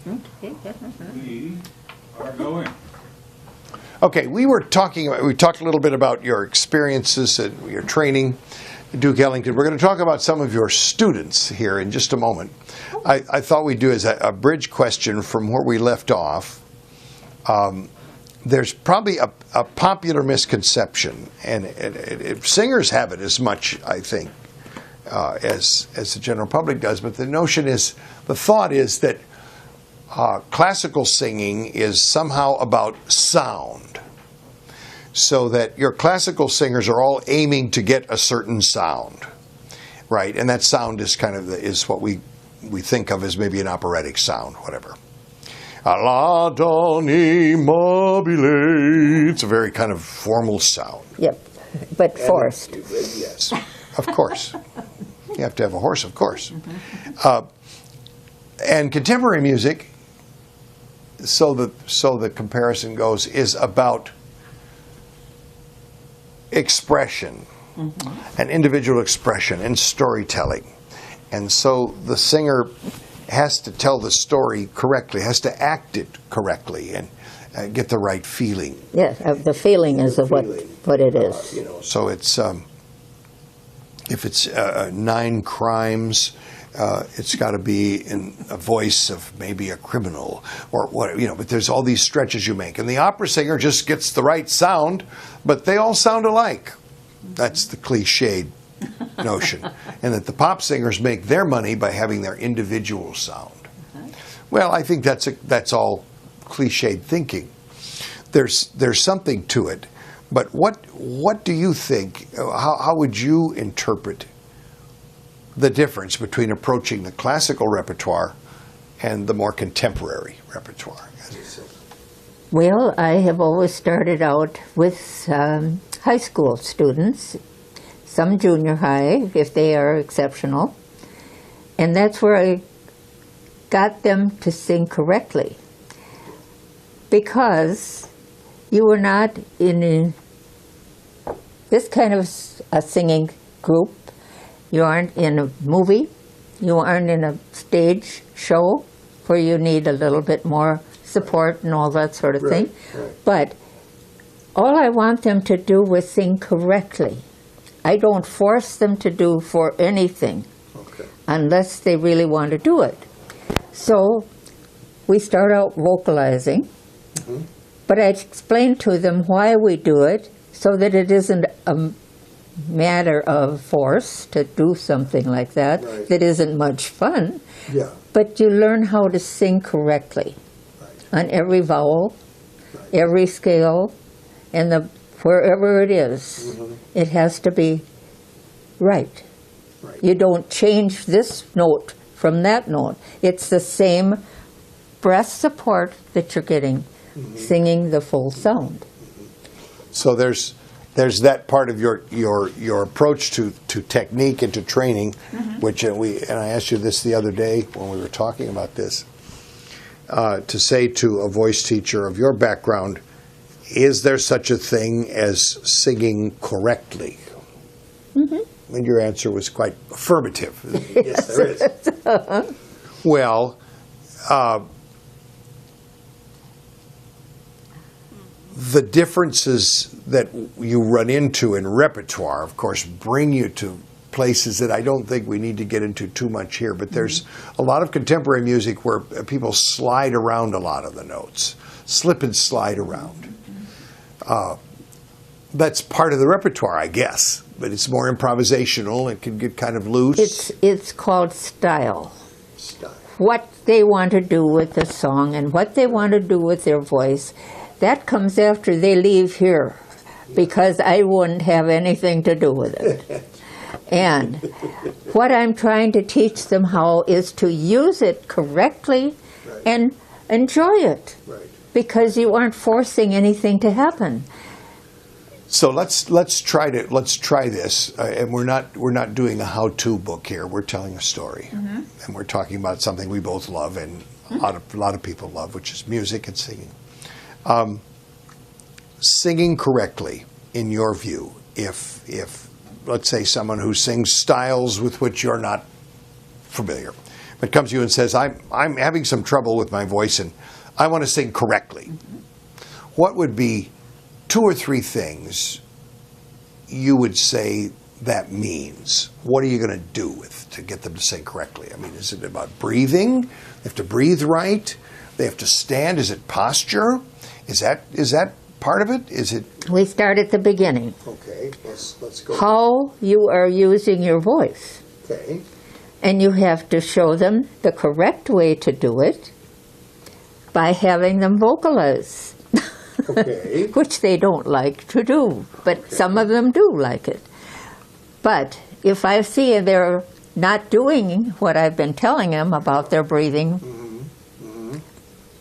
We are going. Okay, we talked a little bit about your experiences and your training at Duke Ellington. We're going to talk about some of your students here in just a moment. I thought we'd do as a bridge question from where we left off. There's probably a popular misconception, and singers have it as much, I think, as the general public does, but the thought is that classical singing is somehow about sound, so that your classical singers are all aiming to get a certain sound, right? And that sound is is what we think of as maybe an operatic sound, whatever. La doni mobile. It's a very kind of formal sound. Yep, but forced. Yes, of course. You have to have a horse, of course. And contemporary music, so the comparison goes, is about expression, and individual expression and storytelling. And so the singer has to tell the story correctly, has to act it correctly, and get the right feeling. Yes, the feeling is what it is. So it's if it's 9 crimes, it's got to be in a voice of maybe a criminal or what, but there's all these stretches you make. And the opera singer just gets the right sound, but they all sound alike. That's the cliched notion. And that the pop singers make their money by having their individual sound. Well, I think that's all cliched thinking. There's something to it. But what do you think, how would you interpret the difference between approaching the classical repertoire and the more contemporary repertoire? Well, I have always started out with high school students, some junior high, if they are exceptional. And that's where I got them to sing correctly. Because you were not in this kind of a singing group. You aren't in a movie. You aren't in a stage show where you need a little bit more support and all that sort of thing. Right. But all I want them to do was sing correctly. I don't force them to do for anything unless they really want to do it. So we start out vocalizing, but I explain to them why we do it so that it isn't a matter of force to do something like that that isn't much fun. Yeah. But you learn how to sing correctly on every vowel, every scale, and wherever it is, it has to be right. You don't change this note from that note. It's the same breast support that you're getting, singing the full sound. So there's that part of your approach to technique and to training, which and I asked you this the other day when we were talking about this, to say to a voice teacher of your background, is there such a thing as singing correctly? And your answer was quite affirmative. Yes, there is. Well, the differences that you run into in repertoire, of course, bring you to places that I don't think we need to get into too much here. But there's a lot of contemporary music where people slide around a lot of the notes, slip and slide around. That's part of the repertoire, I guess, but it's more improvisational. It can get kind of loose. It's called style. What they want to do with the song and what they want to do with their voice, that comes after they leave here, because I wouldn't have anything to do with it. And what I'm trying to teach them how is to use it correctly and enjoy it, because you aren't forcing anything to happen. So let's try this, and we're not doing a how-to book here. We're telling a story, and we're talking about something we both love and a lot of people love, which is music and singing. Singing correctly, in your view, if let's say someone who sings styles with which you're not familiar, but comes to you and says, I'm having some trouble with my voice and I want to sing correctly, what would be 2 or 3 things you would say that means? What are you going to do to get them to sing correctly? I mean, is it about breathing? They have to breathe right? They have to stand? Is it posture? Is that part of it? Is it? We start at the beginning. Okay, let's go. How you are using your voice. Okay. And you have to show them the correct way to do it by having them vocalize. Okay. Which they don't like to do, but some of them do like it. But if I see they're not doing what I've been telling them about their breathing,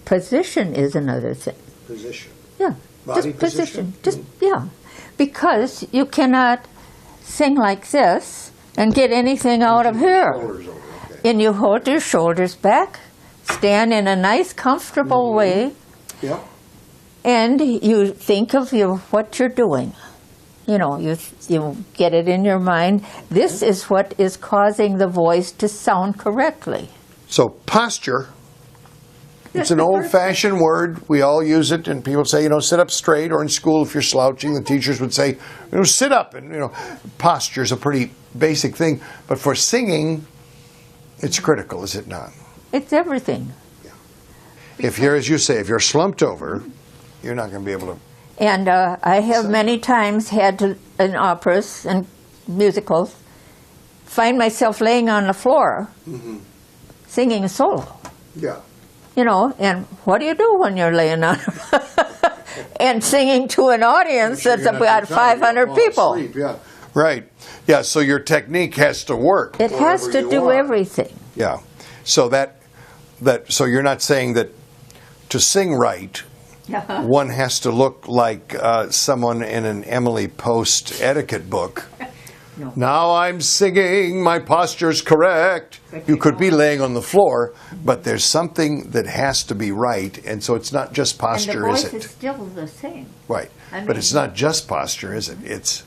position is another thing. Position. Yeah, Body just position. position? Yeah, because you cannot sing like this and get anything out of here. Shoulders over, okay. And you hold your shoulders back, stand in a nice, comfortable way, Yeah. and you think of what you're doing. You know, you get it in your mind. This is what is causing the voice to sound correctly. So posture, it's an old-fashioned word. We all use it, and people say, sit up straight. Or in school, if you're slouching, the teachers would say, sit up. And, posture is a pretty basic thing. But for singing, it's critical, is it not? It's everything. If you're, as you say, if you're slumped over, you're not going to be able to. And I have many times had to, in operas and musicals, find myself laying on the floor singing a solo. Yeah. And what do you do when you're laying on and singing to an audience that's about 500 people? Asleep, yeah. Right. Yeah, so your technique has to work. It has to do everything. Yeah. So so you're not saying that to sing right, one has to look like someone in an Emily Post etiquette book. No. Now I'm singing, my posture's correct. You could be laying on the floor, but there's something that has to be right, and so it's not just posture, and the is voice it? is still the same. Right. I But mean- it's not just posture, is it?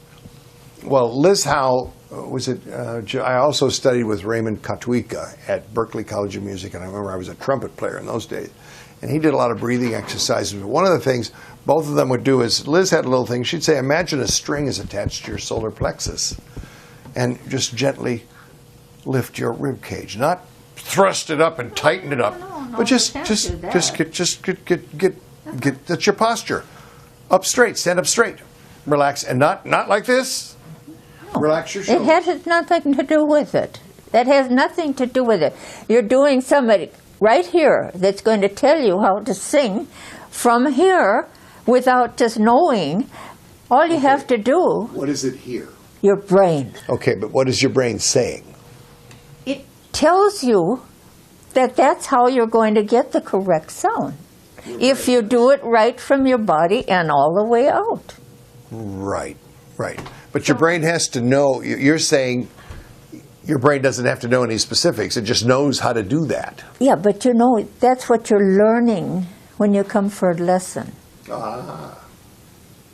Well, Liz Howe, I also studied with Raymond Katuika at Berklee College of Music, and I remember I was a trumpet player in those days. And he did a lot of breathing exercises. One of the things both of them would do is, Liz had a little thing, she'd say, imagine a string is attached to your solar plexus. And just gently lift your rib cage. Not thrust it up and tighten it up. No, but just you can't do that. get, that's your posture. Up straight, stand up straight. Relax, and not like this. Relax your It shoulders. has nothing to do with it. That has nothing to do with it. You're doing somebody right here that's going to tell you how to sing from here without just knowing. All you have to do, What is it here? your brain. Okay, but what is your brain saying? It tells you that that's how you're going to get the correct sound. If you do it right from your body and all the way out. Right. But your brain has to know, you're saying your brain doesn't have to know any specifics, it just knows how to do that. Yeah, but that's what you're learning when you come for a lesson.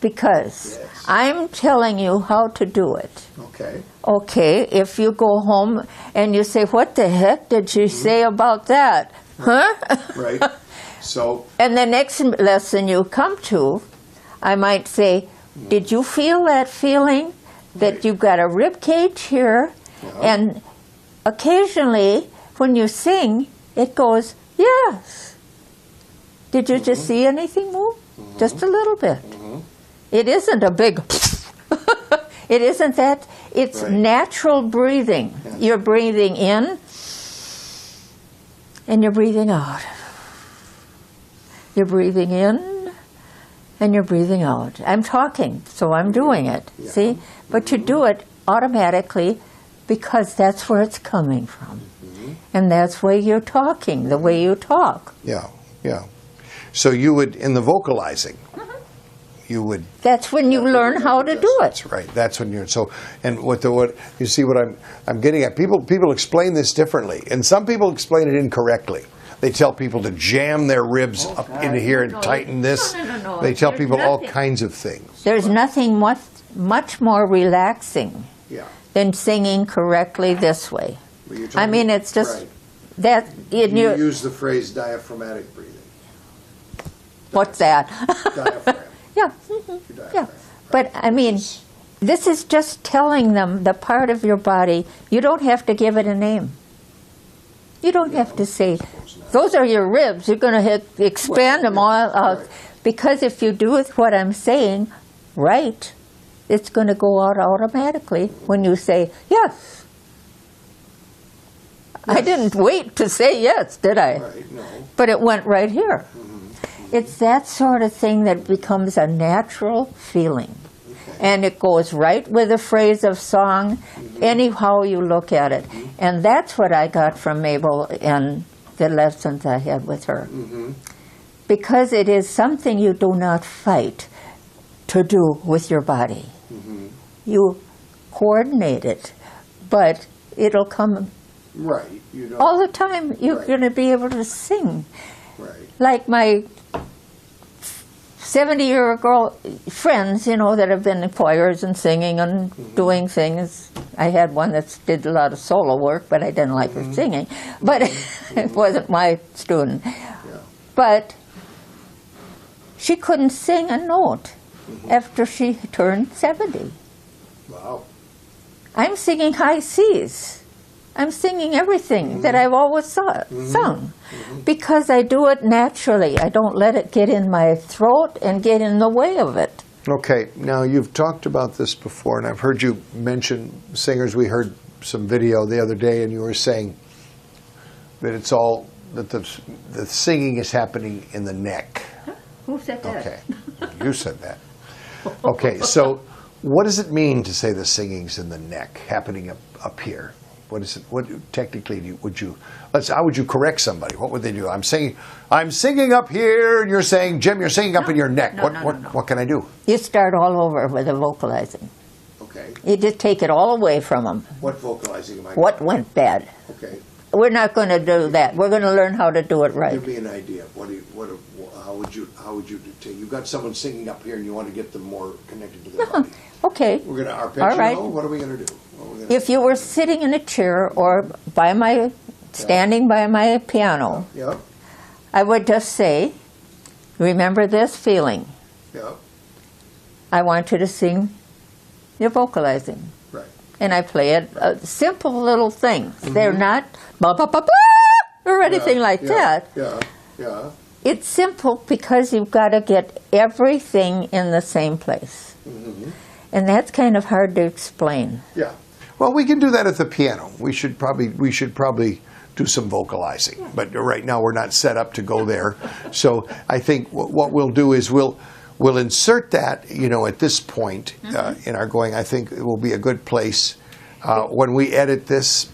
Because Yes. I'm telling you how to do it. Okay. Okay, if you go home and you say, what the heck did she say about that? Huh? Right. So, And the next lesson you come to, I might say, did you feel that feeling that Right. you've got a rib cage here? And occasionally, when you sing, it goes, yes. Did you just see anything move? Just a little bit. It isn't a big, it isn't that. It's Right. natural breathing. You're breathing in and you're breathing out. You're breathing in and you're breathing out. I'm talking, so I'm doing it. See? But you do it automatically because that's where it's coming from. And that's where you're talking, the way you talk. yeah. So you would, in the vocalizing, you would. That's when you learn how to do it. That's right. That's when you're and what you see what I'm getting at. People explain this differently, and some people explain it incorrectly. They tell people to jam their ribs up into here and tighten this. No. They tell There's people all nothing. kinds of things. There's nothing much more relaxing Yeah. than singing correctly this way. I mean, it's just that in You your, use the phrase diaphragmatic breathing. what's that? Diaphragm. Yeah, Your yeah. diaphragm. But I mean, this is just telling them the part of your body. You don't have to give it a name. You don't have to say, those are your ribs. You're going to expand them all out. Right. Because if you do with what I'm saying right, it's going to go out automatically when you say yes. I didn't wait to say yes, did I? Right, no. But it went right here. It's that sort of thing that becomes a natural feeling. And it goes right with the phrase of song, anyhow you look at it. And that's what I got from Mabel and the lessons I had with her. Because it is something you do not fight to do with your body. You coordinate it, but it'll come Right. You don't. all the time. You're Right. going to be able to sing. Right. Like my 70-year-old friends, you know, that have been in choirs and singing and doing things. I had one that did a lot of solo work, but I didn't like her singing. But it wasn't my student. Yeah. But she couldn't sing a note after she turned 70. Wow. I'm singing high C's. I'm singing everything that I've always sung because I do it naturally. I don't let it get in my throat and get in the way of it. Okay, now you've talked about this before, and I've heard you mention singers. We heard some video the other day, and you were saying that it's all, that the singing is happening in the neck. Who said that? Okay, you said that. Okay, so what does it mean to say the singing's in the neck, happening up here? What is it? What technically how would you correct somebody? What would they do? I'm singing up here, and you're saying, Jim, you're singing up in your neck. No, What can I do? You start all over with the vocalizing. Okay. You just take it all away from them. What vocalizing am I? What went bad? Okay. We're not going to do that. We're going to learn how to do it right. Give me an idea. How would you take? You've got someone singing up here, and you want to get them more connected to their body. Okay. We're gonna arpeggio. All right. What are we gonna do? If you were sitting in a chair or standing by my piano, Yeah. I would just say, remember this feeling. Yeah. I want you to sing your vocalizing. Right. And I play it, simple little things. They're not ba ba ba ba or anything like that. Yeah. Yeah. It's simple because you've got to get everything in the same place. And that's kind of hard to explain. Yeah. Well, we can do that at the piano. We should probably do some vocalizing. But right now we're not set up to go there. So I think what we'll do is we'll insert that, at this point in our going. I think it will be a good place. When we edit this,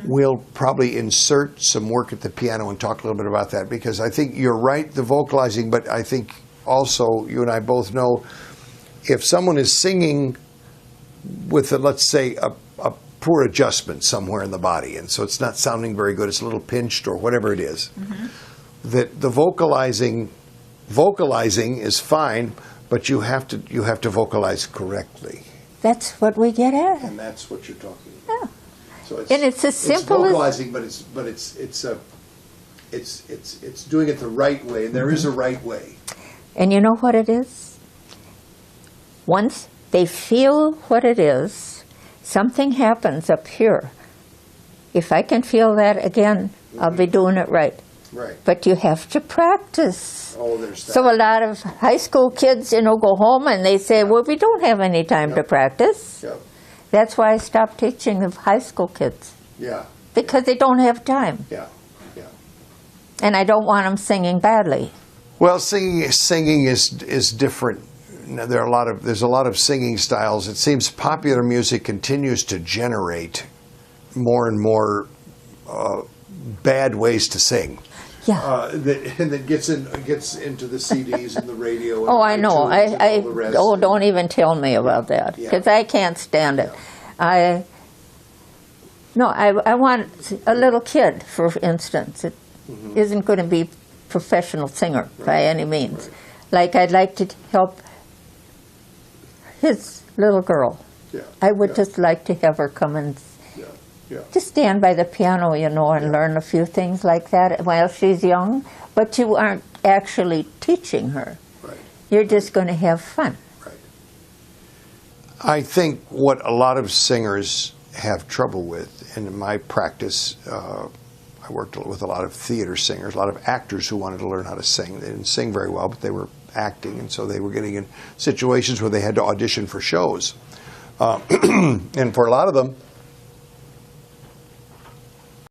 we'll probably insert some work at the piano and talk a little bit about that, because I think you're right, the vocalizing, but I think also you and I both know if someone is singing with, let's say, a poor adjustment somewhere in the body, and so it's not sounding very good, it's a little pinched or whatever it is, that the vocalizing is fine, but you have to vocalize correctly. That's what we get at. And that's what you're talking about. Yeah. So And it's as simple it's as- vocalizing, but it's doing it the right way, and there is a right way. And you know what it is? Once they feel what it is, something happens up here. If I can feel that again, I'll be doing it right. Right. But you have to practice. Oh, there's that. So a lot of high school kids, go home and they say, well, we don't have any time to practice. Yeah. That's why I stopped teaching the high school kids, Yeah. because they don't have time. Yeah. Yeah. And I don't want them singing badly. Well, singing is different. There's a lot of singing styles. It seems popular music continues to generate more and more bad ways to sing. Yeah. That gets into the CDs and the radio. And Oh, I know. iTunes and all the rest. Don't even tell me about that, Yeah. because I can't stand it. I want a little kid, for instance, that isn't going to be a professional singer by any means. Like, I'd like to help his little girl. Yeah. I would Yeah. just like to have her come and Yeah. Yeah. Just stand by the piano, and learn a few things like that while she's young, but you aren't actually teaching her. Right. You're just going to have fun. Right. I think what a lot of singers have trouble with, and in my practice, I worked with a lot of theater singers, a lot of actors who wanted to learn how to sing. They didn't sing very well, but they were acting, and so they were getting in situations where they had to audition for shows. And for a lot of them,